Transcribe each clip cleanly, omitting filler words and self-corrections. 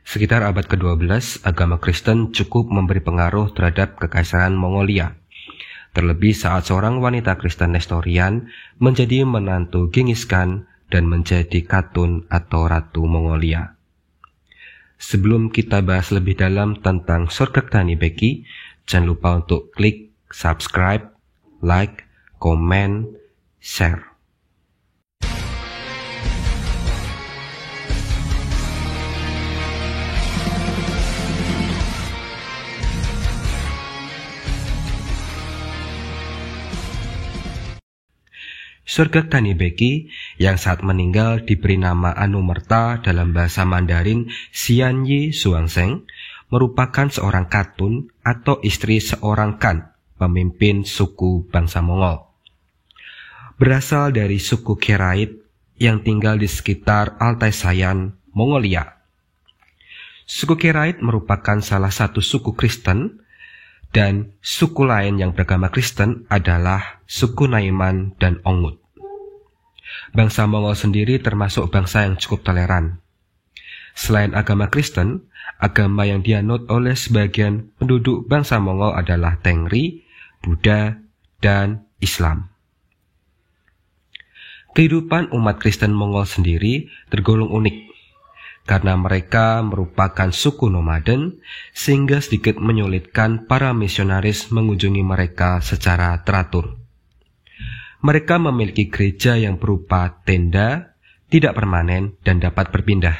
Sekitar abad ke-12, agama Kristen cukup memberi pengaruh terhadap Kekaisaran Mongolia. Terlebih saat seorang wanita Kristen Nestorian menjadi menantu Genghis Khan dan menjadi Khatun atau Ratu Mongolia. Sebelum kita bahas lebih dalam tentang Sorgaktani Beki, jangan lupa untuk klik subscribe, like, komen, share. Sorgaktani Beki yang saat meninggal diberi nama Anumerta dalam bahasa Mandarin Xianyi Zhuangsheng merupakan seorang Khatun atau istri seorang Khan, pemimpin suku bangsa Mongol. Berasal dari suku Keraid yang tinggal di sekitar Altai Sayan, Mongolia. Suku Keraid merupakan salah satu suku Kristen, dan suku lain yang beragama Kristen adalah suku Naiman dan Onggut. Bangsa Mongol sendiri termasuk bangsa yang cukup toleran. Selain agama Kristen, agama yang dianut oleh sebagian penduduk bangsa Mongol adalah Tengri, Buddha, dan Islam. Kehidupan umat Kristen Mongol sendiri tergolong unik, karena mereka merupakan suku nomaden, sehingga sedikit menyulitkan para misionaris mengunjungi mereka secara teratur. Mereka memiliki gereja yang berupa tenda, tidak permanen dan dapat berpindah,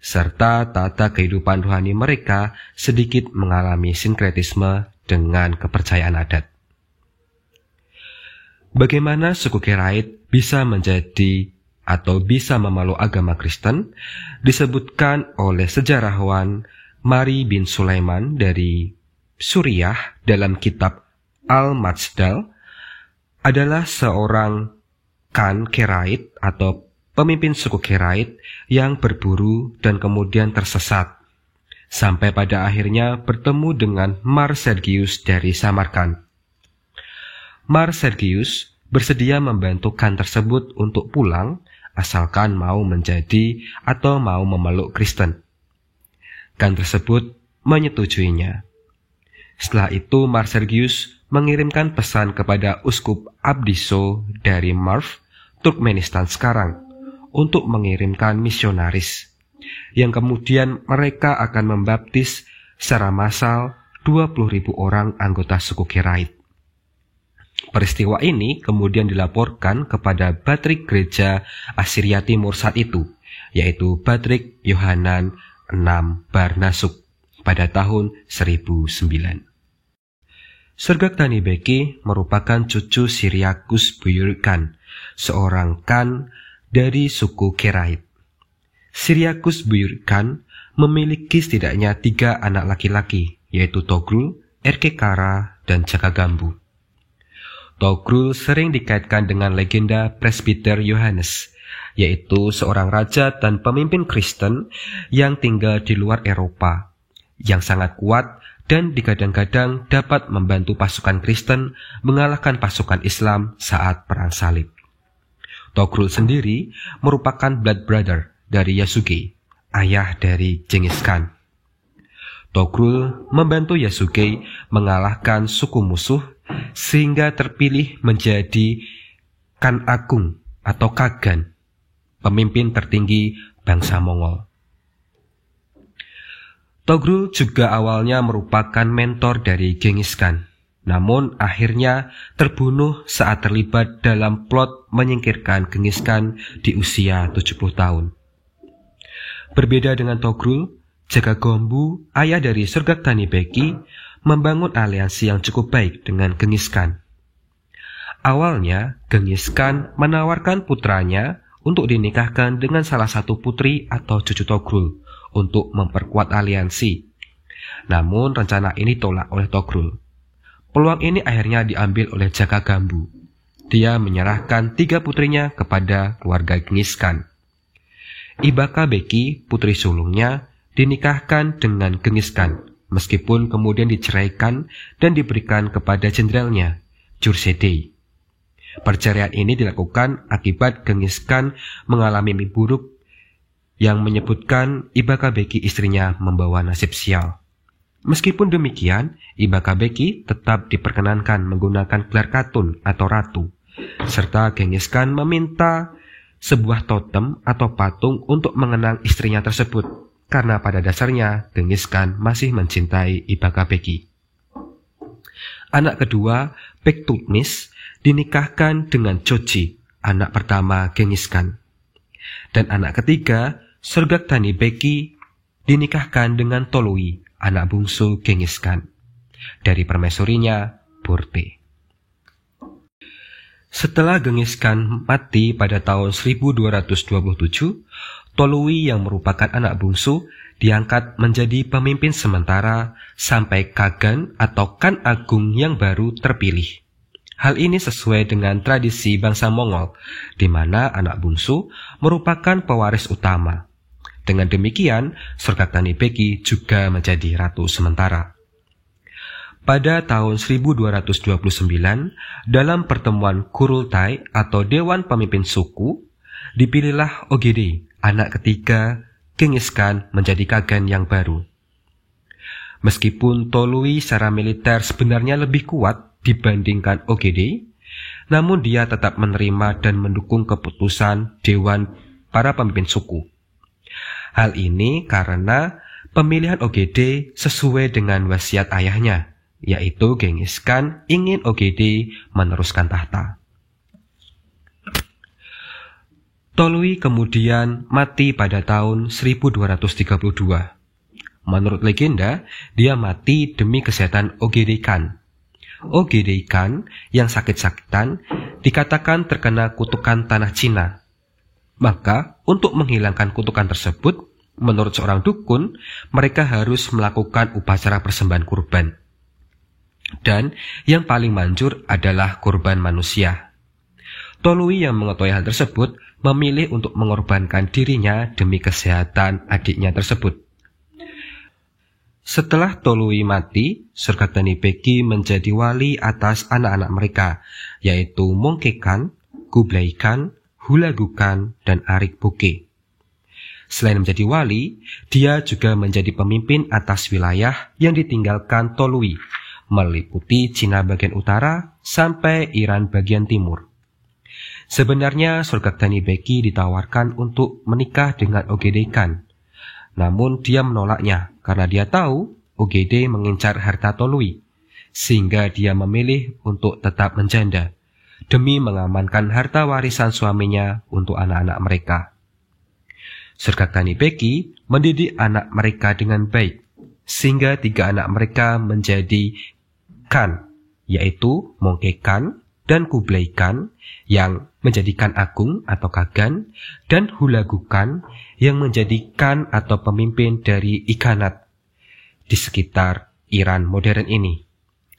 serta tata kehidupan rohani mereka sedikit mengalami sinkretisme dengan kepercayaan adat. Bagaimana suku Keraid bisa menjadi atau bisa memeluk agama Kristen disebutkan oleh sejarawan Mari bin Sulaiman dari Suriah dalam kitab Al-Majdal adalah seorang Khan Keraid atau pemimpin suku Keraid yang berburu dan kemudian tersesat, sampai pada akhirnya bertemu dengan Mar Sergius dari Samarkand. Mar Sergius bersedia membantu Khan tersebut untuk pulang, asalkan mau menjadi atau mau memeluk Kristen. Khan tersebut menyetujuinya. Setelah itu Mar Sergius mengirimkan pesan kepada Uskup Abdiso dari Marv, Turkmenistan sekarang, untuk mengirimkan misionaris, yang kemudian mereka akan membaptis secara massal 20.000 orang anggota suku Keraid. Peristiwa ini kemudian dilaporkan kepada Batrik Gereja Assyria Timur saat itu, yaitu Batrik Yohanan VI Barnasuk pada tahun 1009. Sorgaktani Beki merupakan cucu Syriacus Buyur Khan, seorang Khan dari suku Keraid. Syriacus Buyur Khan memiliki setidaknya 3 anak laki-laki, yaitu Togrul, Erkekara, dan Jakagambu. Togrul sering dikaitkan dengan legenda Presbiter Yohanes, yaitu seorang raja dan pemimpin Kristen yang tinggal di luar Eropa, yang sangat kuat dan digadang-gadang dapat membantu pasukan Kristen mengalahkan pasukan Islam saat Perang Salib. Togrul sendiri merupakan blood brother dari Yasuke, ayah dari Genghis Khan. Togrul membantu Yasuke mengalahkan suku musuh sehingga terpilih menjadi Khan Agung atau Kagan, pemimpin tertinggi bangsa Mongol. Togrul juga awalnya merupakan mentor dari Genghis Khan, namun akhirnya terbunuh saat terlibat dalam plot menyingkirkan Genghis Khan di usia 70 tahun. Berbeda dengan Togrul, Jakagambu, ayah dari Sorgaktani Beki, membangun aliansi yang cukup baik dengan Genghis Khan. Awalnya, Genghis Khan menawarkan putranya untuk dinikahkan dengan salah satu putri atau cucu Togrul untuk memperkuat aliansi. Namun rencana ini ditolak oleh Togrul. Peluang ini akhirnya diambil oleh Jakagambu. Dia menyerahkan 3 putrinya kepada keluarga Genghis Khan. Ibaka Beki, putri sulungnya, dinikahkan dengan Genghis Khan, meskipun kemudian diceraikan dan diberikan kepada jenderalnya, Jursedei. Perceraian ini dilakukan akibat Genghis Khan mengalami mimpi buruk yang menyebutkan Ibaka Beki istrinya membawa nasib sial. Meskipun demikian, Ibaka Beki tetap diperkenankan menggunakan gelar Katun atau ratu, serta Genghis Khan meminta sebuah totem atau patung untuk mengenang istrinya tersebut, karena pada dasarnya Genghis Khan masih mencintai Ibaka Beki. Anak kedua, Pektutmis, dinikahkan dengan Choji, anak pertama Genghis Khan. Dan anak ketiga, Surgaktani Beki, dinikahkan dengan Tolui, anak bungsu Genghis Khan, dari permaisurinya Borte. Setelah Genghis Khan mati pada tahun 1227, Tolui yang merupakan anak bungsu diangkat menjadi pemimpin sementara sampai Kagan atau Khan Agung yang baru terpilih. Hal ini sesuai dengan tradisi bangsa Mongol, di mana anak bungsu merupakan pewaris utama. Dengan demikian, Surgaktani Beki juga menjadi ratu sementara. Pada tahun 1229, dalam pertemuan Kurultai atau Dewan Pemimpin Suku, dipilihlah Ogede, anak ketiga Genghis Khan, menjadi Kagan yang baru. Meskipun Tolui secara militer sebenarnya lebih kuat dibandingkan Ogede, namun dia tetap menerima dan mendukung keputusan Dewan para Pemimpin Suku. Hal ini karena pemilihan Ogede sesuai dengan wasiat ayahnya, yaitu Genghis Khan ingin Ogede meneruskan tahta. Tolui kemudian mati pada tahun 1232. Menurut legenda, dia mati demi kesehatan Ogede Khan. Ogede Khan yang sakit-sakitan dikatakan terkena kutukan tanah Cina. Maka, untuk menghilangkan kutukan tersebut, menurut seorang dukun, mereka harus melakukan upacara persembahan kurban. Dan yang paling manjur adalah kurban manusia. Tolui yang mengetahui hal tersebut memilih untuk mengorbankan dirinya demi kesehatan adiknya tersebut. Setelah Tolui mati, Surgaktani Beki menjadi wali atas anak-anak mereka, yaitu Mongke Khan, Kublai Khan, Hulagu Khan, dan Arik Boke. Selain menjadi wali, dia juga menjadi pemimpin atas wilayah yang ditinggalkan Tolui, meliputi Cina bagian utara sampai Iran bagian timur. Sebenarnya Surgaktani Beki ditawarkan untuk menikah dengan Ogede Khan, namun dia menolaknya karena dia tahu Ogede mengincar harta Tolui, sehingga dia memilih untuk tetap menjanda demi mengamankan harta warisan suaminya untuk anak-anak mereka. Surgaktani Beki mendidik anak mereka dengan baik, sehingga 3 anak mereka menjadi Khan, yaitu Mongke Khan dan Kublai Khan yang menjadi Khan Agung atau Kagan, dan Hulagu Khan yang menjadi Khan atau pemimpin dari Ikhanat di sekitar Iran modern ini.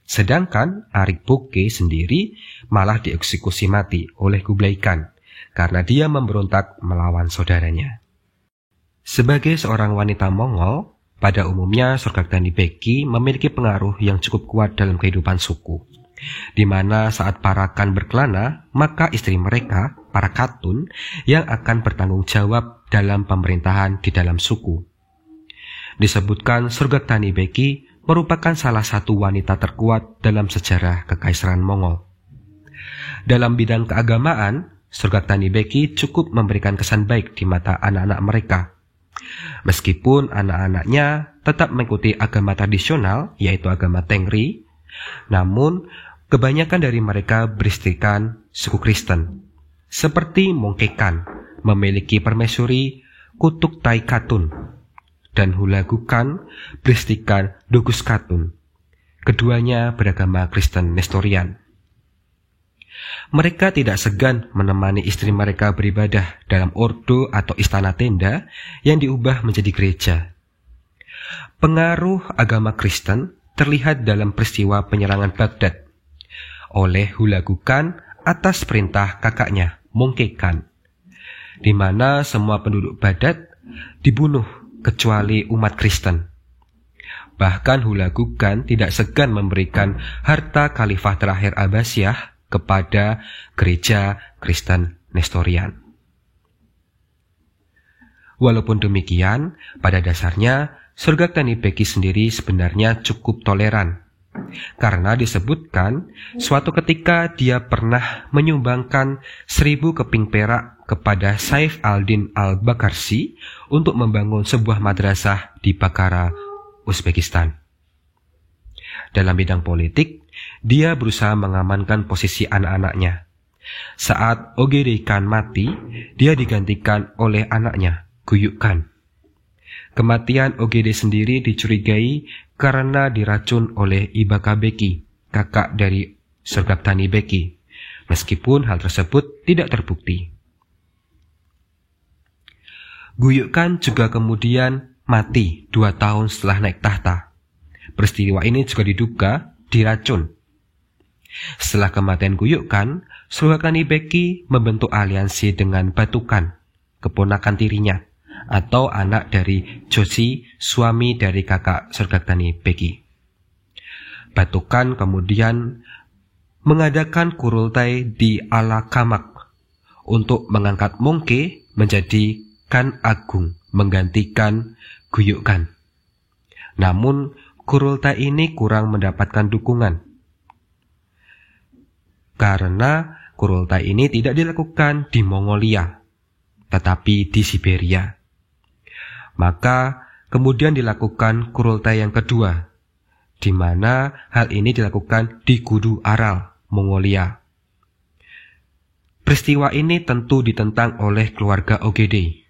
Sedangkan Arik Boke sendiri malah dieksekusi mati oleh Kublai Khan karena dia memberontak melawan saudaranya. Sebagai seorang wanita Mongol, pada umumnya Surgaktani Beki memiliki pengaruh yang cukup kuat dalam kehidupan suku, di mana saat para Khan berkelana, maka istri mereka, para Katun, yang akan bertanggung jawab dalam pemerintahan di dalam suku. Disebutkan Surgaktani Beki merupakan salah satu wanita terkuat dalam sejarah Kekaisaran Mongol. Dalam bidang keagamaan, Surgaktani Beki cukup memberikan kesan baik di mata anak-anak mereka. Meskipun anak-anaknya tetap mengikuti agama tradisional, yaitu agama Tengri, namun kebanyakan dari mereka beristrikan suku Kristen. Seperti Mongke Khan memiliki permaisuri Kutuk Tai Katun, dan Hulagu Khan beristrikan Dogus Katun. Keduanya beragama Kristen Nestorian. Mereka tidak segan menemani istri mereka beribadah dalam ordo atau istana tenda yang diubah menjadi gereja. Pengaruh agama Kristen terlihat dalam peristiwa penyerangan Baghdad oleh Hulagu Khan atas perintah kakaknya, Mongke Khan, di mana semua penduduk Baghdad dibunuh kecuali umat Kristen. Bahkan Hulagu Khan tidak segan memberikan harta khalifah terakhir Abbasiyah kepada gereja Kristen Nestorian. Walaupun demikian, pada dasarnya Surgaktani Beki sendiri sebenarnya cukup toleran. Karena disebutkan suatu ketika dia pernah menyumbangkan 1000 keping perak kepada Saif al-Din al-Bakarsi untuk membangun sebuah madrasah di Bukhara, Uzbekistan. Dalam bidang politik, dia berusaha mengamankan posisi anak-anaknya. Saat Ogedei Khan mati, dia digantikan oleh anaknya, Guyuk Khan. Kematian Ogedei sendiri dicurigai karena diracun oleh Ibaka Beki, kakak dari Surgaktani Beki, meskipun hal tersebut tidak terbukti. Guyuk Khan juga kemudian mati 2 tahun setelah naik tahta. Peristiwa ini juga diduga diracun. Setelah kematian Guyuk Khan, Surgaktani Beki membentuk aliansi dengan Batu Khan, keponakan tirinya, atau anak dari Joshi, suami dari kakak Surgaktani Beki. Batu Khan kemudian mengadakan kurultai di Alakamak untuk mengangkat Mongke menjadi Khan Agung menggantikan Guyuk Khan. Namun kurultai ini kurang mendapatkan dukungan karena kurultai ini tidak dilakukan di Mongolia, tetapi di Siberia. Maka kemudian dilakukan kurultai yang kedua, di mana hal ini dilakukan di Kudu Aral, Mongolia. Peristiwa ini tentu ditentang oleh keluarga Ogedei,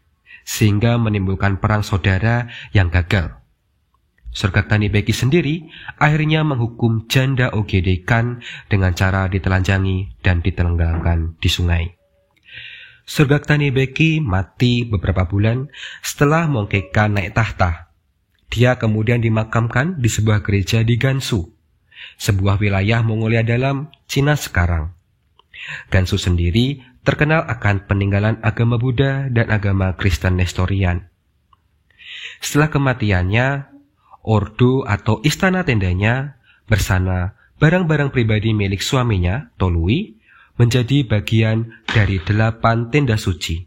sehingga menimbulkan perang saudara yang gagal. Surgaktani Beki sendiri akhirnya menghukum janda Ogedei Khan dengan cara ditelanjangi dan ditenggelamkan di sungai. Surgaktani Beki mati beberapa bulan setelah Mongke Khan naik tahta. Dia kemudian dimakamkan di sebuah gereja di Gansu, sebuah wilayah Mongolia dalam Cina sekarang. Gansu sendiri terkenal akan peninggalan agama Buddha dan agama Kristen Nestorian. Setelah kematiannya, ordo atau istana tendanya bersama barang-barang pribadi milik suaminya, Tolui, menjadi bagian dari 8 tenda suci.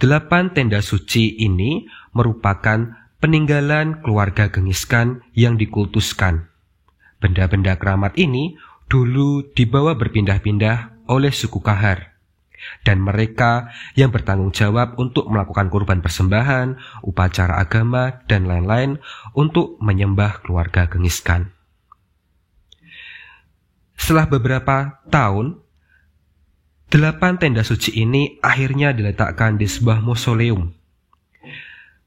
8 tenda suci ini merupakan peninggalan keluarga Genghis Khan yang dikultuskan. Benda-benda keramat ini dulu dibawa berpindah-pindah oleh suku Kahar, dan mereka yang bertanggung jawab untuk melakukan kurban persembahan, upacara agama, dan lain-lain untuk menyembah keluarga Genghis Khan. Setelah beberapa tahun, 8 tenda suci ini akhirnya diletakkan di sebuah mausoleum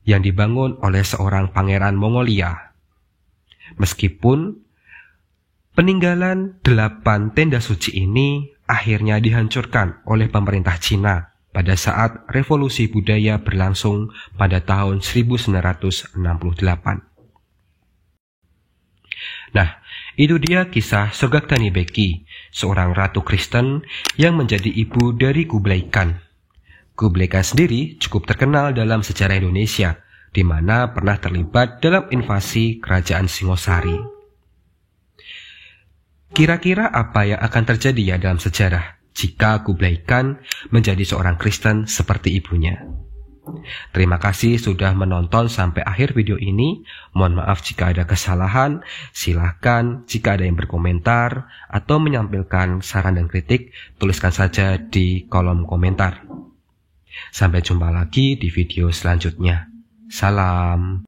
yang dibangun oleh seorang pangeran Mongolia. Meskipun peninggalan 8 tenda suci ini akhirnya dihancurkan oleh pemerintah Cina pada saat revolusi budaya berlangsung pada tahun 1968. Nah, itu dia kisah Surgaktani Beki, seorang ratu Kristen yang menjadi ibu dari Kublai Khan. Kublai Khan sendiri cukup terkenal dalam sejarah Indonesia, di mana pernah terlibat dalam invasi kerajaan Singosari. Kira-kira apa yang akan terjadi ya dalam sejarah jika Kublai Khan menjadi seorang Kristen seperti ibunya? Terima kasih sudah menonton sampai akhir video ini. Mohon maaf jika ada kesalahan. Silahkan jika ada yang berkomentar atau menyampaikan saran dan kritik, tuliskan saja di kolom komentar. Sampai jumpa lagi di video selanjutnya. Salam.